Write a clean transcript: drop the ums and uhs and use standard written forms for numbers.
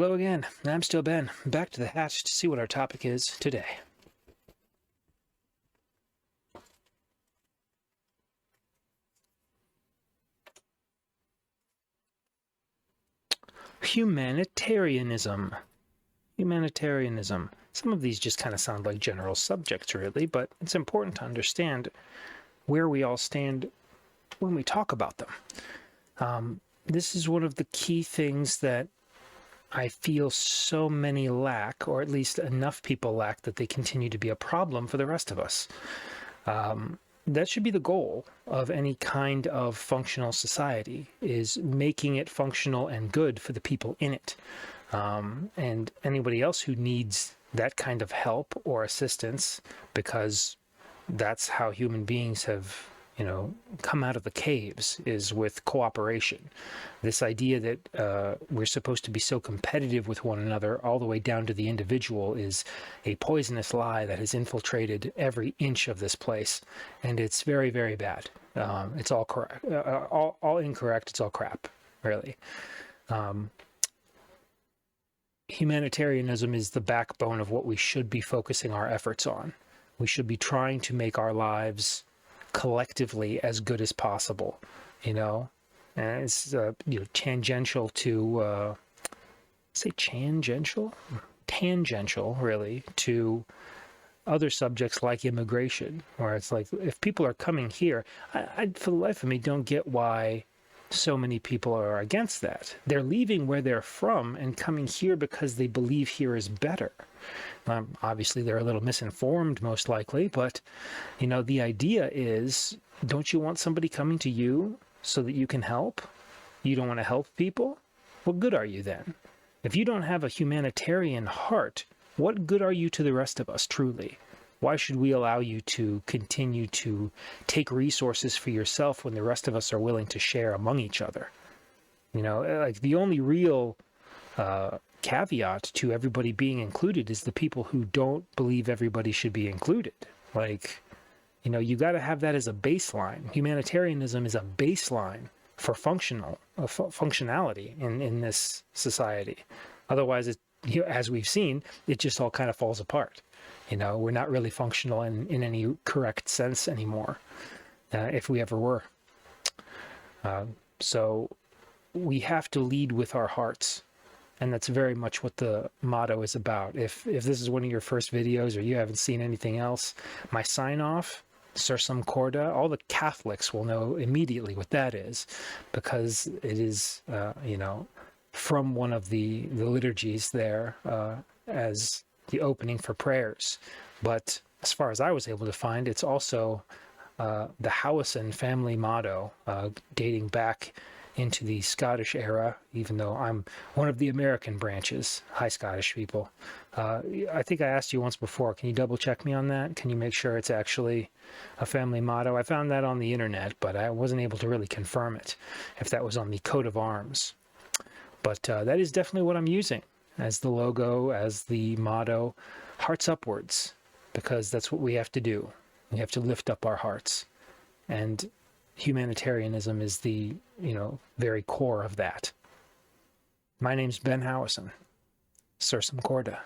Hello again, I'm still Ben, back to the hatch to see what our topic is today. Humanitarianism. Humanitarianism. Some of these just kind of sound like general subjects, really, but it's important to understand where we all stand when we talk about them. This is one of the key things that I feel so many lack, or at least enough people lack, that they continue to be a problem for the rest of us. That should be the goal of any kind of functional society, is making it functional and good for the people in it. And anybody else who needs that kind of help or assistance, because that's how human beings have come out of the caves, is with cooperation. This idea that we're supposed to be so competitive with one another all the way down to the individual is a poisonous lie that has infiltrated every inch of this place, and it's very, very bad. It's all correct, all incorrect. It's all crap, really. Humanitarianism is the backbone of what we should be focusing our efforts on. We should be trying to make our lives collectively as good as possible, and it's tangential to tangential really to other subjects like immigration, where it's like, if people are coming here, I for the life of me don't get why so many people are against that. They're leaving where they're from and coming here because they believe here is better. Obviously, they're a little misinformed, most likely, but, the idea is, don't you want somebody coming to you so that you can help? You don't want to help people? What good are you then? If you don't have a humanitarian heart, what good are you to the rest of us, truly? Why should we allow you to continue to take resources for yourself when the rest of us are willing to share among each other? Like, the only real caveat to everybody being included is the people who don't believe everybody should be included. Like, you got to have that as a baseline. Humanitarianism is a baseline for functionality in this society. Otherwise, as we've seen, it just all kind of falls apart. We're not really functional in any correct sense anymore, if we ever were. So we have to lead with our hearts. And that's very much what the motto is about. If this is one of your first videos or you haven't seen anything else, my sign-off, Sursum Corda, all the Catholics will know immediately what that is, because it is, from one of the liturgies there as the opening for prayers. But as far as I was able to find, it's also the Howison family motto, dating back into the Scottish era, even though I'm one of the American branches. Hi, Scottish people. I think I asked you once before, can you double check me on that? Can you make sure it's actually a family motto? I found that on the internet, but I wasn't able to really confirm it, if that was on the coat of arms. But that is definitely what I'm using as the logo, as the motto, hearts upwards, because that's what we have to do. We have to lift up our hearts. And humanitarianism is the, very core of that. My name's Ben Howison. Sursum Corda.